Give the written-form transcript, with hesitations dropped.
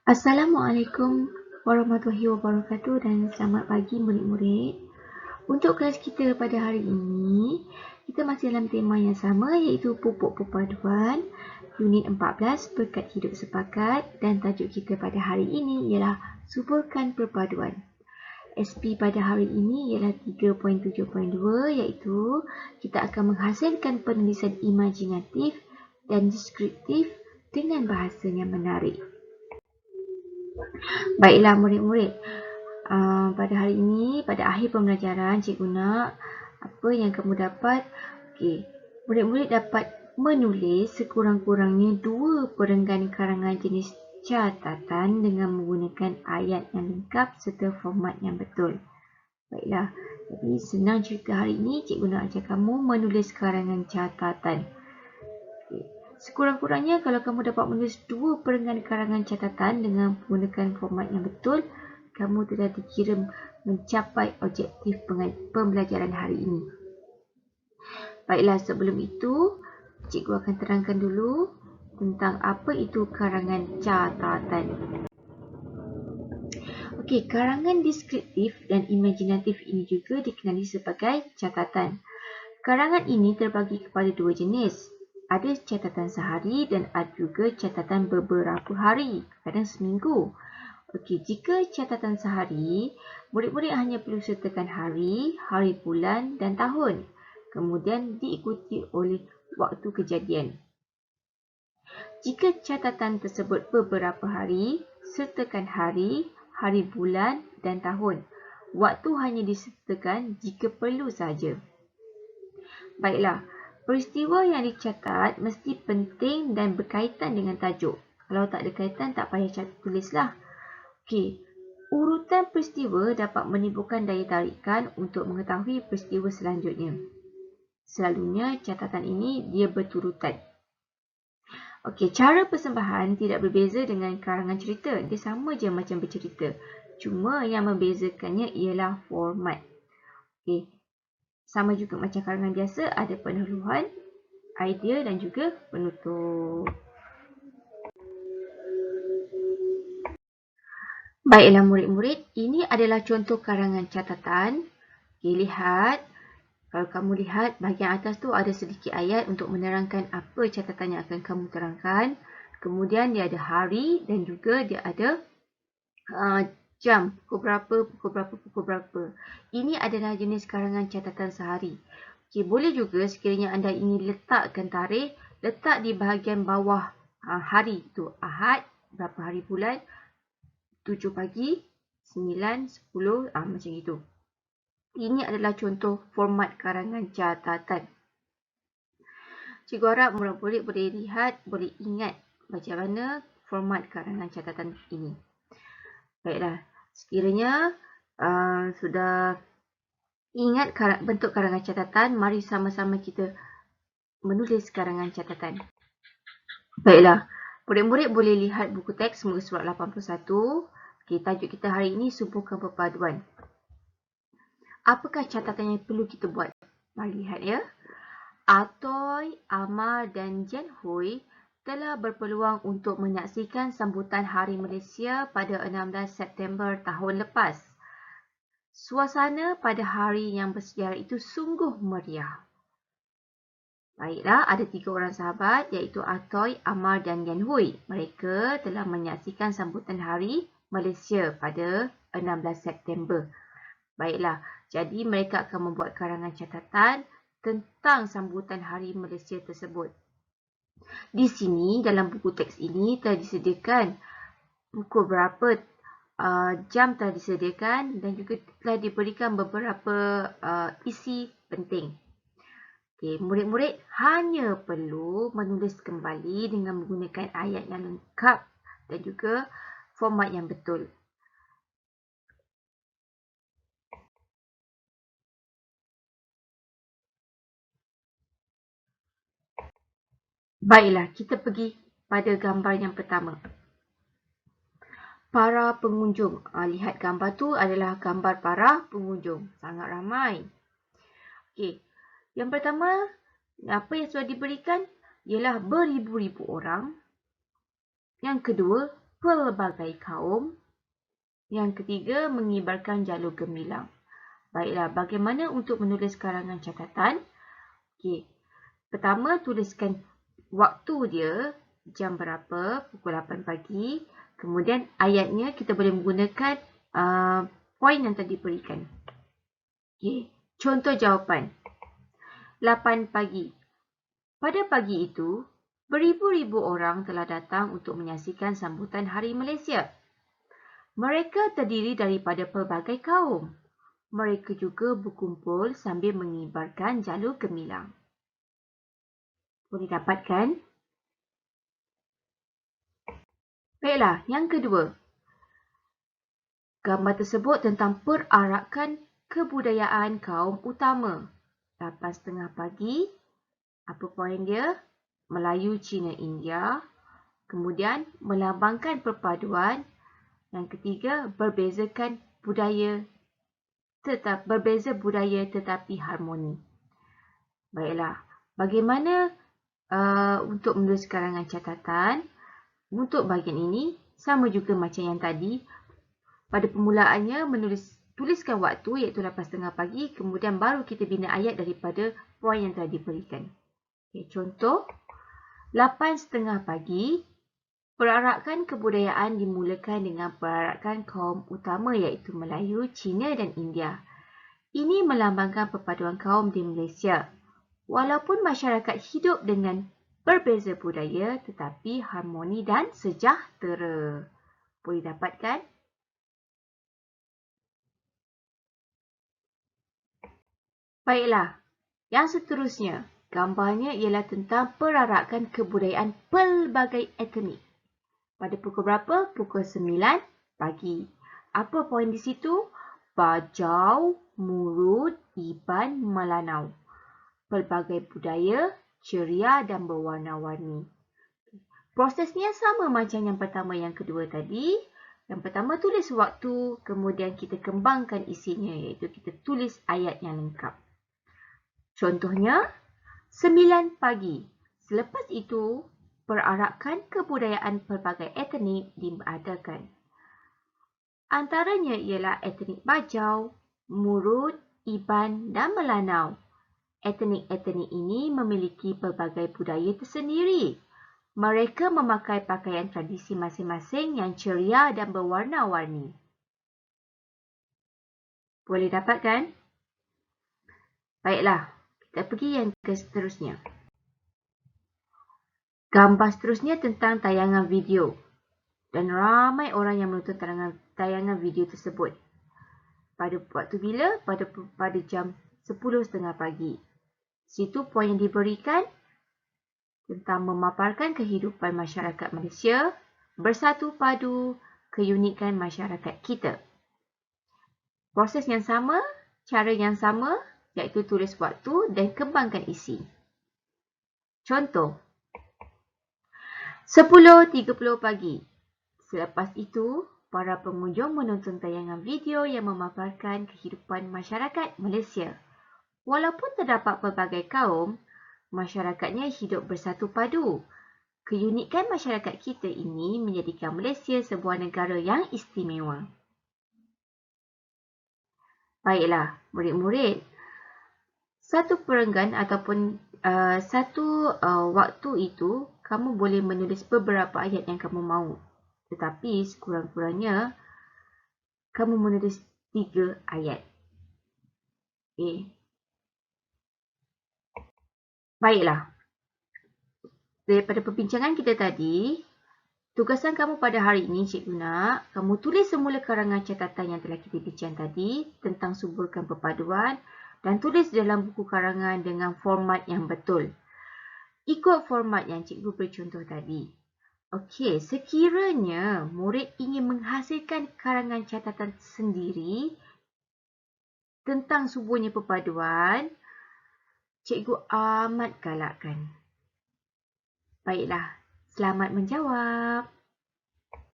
Assalamualaikum warahmatullahi wabarakatuh dan selamat pagi murid-murid. Untuk kelas kita pada hari ini, kita masih dalam tema yang sama iaitu pupuk perpaduan unit 14 berkat hidup sepakat dan tajuk kita pada hari ini ialah suburkan perpaduan. SP pada hari ini ialah 3.7.2 iaitu kita akan menghasilkan penulisan imajinatif dan deskriptif dengan bahasa yang menarik. Baiklah murid-murid, pada hari ini, pada akhir pembelajaran, cikgu nak apa yang kamu dapat? Okey, murid-murid dapat menulis sekurang-kurangnya 2 perenggan karangan jenis catatan dengan menggunakan ayat yang lengkap serta format yang betul. Baiklah, jadi senang cerita hari ini, cikgu nak ajar kamu menulis karangan catatan. Sekurang-kurangnya kalau kamu dapat menulis 2 perenggan karangan catatan dengan menggunakan format yang betul, kamu telah dikira mencapai objektif pembelajaran hari ini. Baiklah, sebelum itu, cikgu akan terangkan dulu tentang apa itu karangan catatan. Okey, karangan deskriptif dan imajinatif ini juga dikenali sebagai catatan. Karangan ini terbagi kepada 2 jenis. Ada catatan sehari dan ada juga catatan beberapa hari, kadang seminggu. Okey, jika catatan sehari, murid-murid hanya perlu sertakan hari, hari bulan dan tahun. Kemudian diikuti oleh waktu kejadian. Jika catatan tersebut beberapa hari, sertakan hari, hari bulan dan tahun. Waktu hanya disertakan jika perlu saja. Baiklah, peristiwa yang dicatat mesti penting dan berkaitan dengan tajuk. Kalau tak ada kaitan, tak payah tulislah. Okey, urutan peristiwa dapat menimbulkan daya tarikan untuk mengetahui peristiwa selanjutnya. Selalunya catatan ini dia berturutan. Okey, cara persembahan tidak berbeza dengan karangan cerita. Dia sama je macam bercerita. Cuma yang membezakannya ialah format. Okey, sama juga macam karangan biasa, ada pendahuluan, idea dan juga penutup. Baiklah murid-murid, ini adalah contoh karangan catatan. Okay, lihat. Kalau kamu lihat, bahagian atas tu ada sedikit ayat untuk menerangkan apa catatan yang akan kamu terangkan. Kemudian dia ada hari dan juga dia ada jam, pukul berapa, pukul berapa. Ini adalah jenis karangan catatan sehari. Okay, boleh juga sekiranya anda ingin letakkan tarikh, letak di bahagian bawah hari tu. Ahad, berapa hari bulan, 7 pagi, 9, 10, macam itu. Ini adalah contoh format karangan catatan. Cikgu harap murid-murid boleh lihat, boleh ingat macam mana format karangan catatan ini. Baiklah, sekiranya sudah ingat bentuk karangan catatan, mari sama-sama kita menulis karangan catatan. Baiklah, murid-murid boleh lihat buku teks muka surat 81. Okay, tajuk kita hari ini suburkan perpaduan. Apakah catatan yang perlu kita buat? Mari lihat ya. Atoy, Amar dan Jen Hui telah berpeluang untuk menyaksikan sambutan Hari Malaysia pada 16 September tahun lepas. Suasana pada hari yang bersejarah itu sungguh meriah. Baiklah, ada 3 orang sahabat iaitu Atoy, Amar dan Yen Hui. Mereka telah menyaksikan sambutan Hari Malaysia pada 16 September. Baiklah, jadi mereka akan membuat karangan catatan tentang sambutan Hari Malaysia tersebut. Di sini, dalam buku teks ini telah disediakan pukul berapa, jam telah disediakan dan juga telah diberikan beberapa isi penting. Okay, murid-murid hanya perlu menulis kembali dengan menggunakan ayat yang lengkap dan juga format yang betul. Baiklah, kita pergi pada gambar yang pertama. Para pengunjung. Lihat gambar tu adalah gambar para pengunjung. Sangat ramai. Okey. Yang pertama, apa yang sudah diberikan ialah beribu-ribu orang. Yang kedua, pelbagai kaum. Yang ketiga, mengibarkan jalur gemilang. Baiklah, bagaimana untuk menulis karangan catatan? Okey. Pertama, tuliskan waktu dia, jam berapa, pukul 8 pagi. Kemudian ayatnya kita boleh menggunakan poin yang tadi berikan. Okey. Contoh jawapan. 8 pagi. Pada pagi itu, beribu-ribu orang telah datang untuk menyaksikan sambutan Hari Malaysia. Mereka terdiri daripada pelbagai kaum. Mereka juga berkumpul sambil mengibarkan jalur gemilang. Boleh dapatkan? Baiklah, yang kedua. Gambar tersebut tentang perarakan kebudayaan kaum utama. 8.30 pagi. Apa poin dia? Melayu, Cina, India. Kemudian, melambangkan perpaduan. Yang ketiga, berbeza budaya tetapi harmoni. Baiklah, bagaimana untuk menulis karangan catatan? Untuk bahagian ini, sama juga macam yang tadi. Pada permulaannya, tuliskan waktu iaitu 8.30 pagi, kemudian baru kita bina ayat daripada poin yang telah diberikan. Okay, contoh, 8.30 pagi. Perarakan kebudayaan dimulakan dengan perarakan kaum utama iaitu Melayu, Cina dan India. Ini melambangkan perpaduan kaum di Malaysia. Walaupun masyarakat hidup dengan berbeza budaya tetapi harmoni dan sejahtera. Boleh dapatkan? Baiklah, yang seterusnya. Gambarnya ialah tentang perarakan kebudayaan pelbagai etnik. Pada pukul berapa? Pukul 9 pagi. Apa poin di situ? Bajau, Murut, Iban, Melanau. Pelbagai budaya, ceria dan berwarna-warni. Prosesnya sama macam yang pertama yang kedua tadi. Yang pertama tulis waktu, kemudian kita kembangkan isinya iaitu kita tulis ayat yang lengkap. Contohnya, 9 pagi. Selepas itu, perarakan kebudayaan pelbagai etnik diadakan. Antaranya ialah etnik Bajau, Murut, Iban dan Melanau. Etnik-etnik ini memiliki pelbagai budaya tersendiri. Mereka memakai pakaian tradisi masing-masing yang ceria dan berwarna-warni. Boleh dapatkan? Baiklah, kita pergi yang ke seterusnya. Gambar seterusnya tentang tayangan video. Dan ramai orang yang menonton tayangan video tersebut. Pada waktu bila? Pada jam 10.30 pagi. Situ poin yang diberikan tentang memaparkan kehidupan masyarakat Malaysia, bersatu padu, keunikan masyarakat kita. Proses yang sama, cara yang sama, iaitu tulis waktu dan kembangkan isi. Contoh, 10.30 pagi. Selepas itu, para pengunjung menonton tayangan video yang memaparkan kehidupan masyarakat Malaysia. Walaupun terdapat pelbagai kaum, masyarakatnya hidup bersatu padu. Keunikan masyarakat kita ini menjadikan Malaysia sebuah negara yang istimewa. Baiklah, murid-murid. Satu perenggan ataupun waktu itu, kamu boleh menulis beberapa ayat yang kamu mahu. Tetapi sekurang-kurangnya, kamu menulis 3 ayat. Okay. Baiklah. Daripada perbincangan kita tadi, tugasan kamu pada hari ini, cikgu nak, kamu tulis semula karangan catatan yang telah kita bincang tadi tentang suburkan perpaduan dan tulis dalam buku karangan dengan format yang betul. Ikut format yang cikgu beri contoh tadi. Okey, sekiranya murid ingin menghasilkan karangan catatan sendiri tentang suburnya perpaduan, cikgu amat galakkan. Baiklah, selamat menjawab.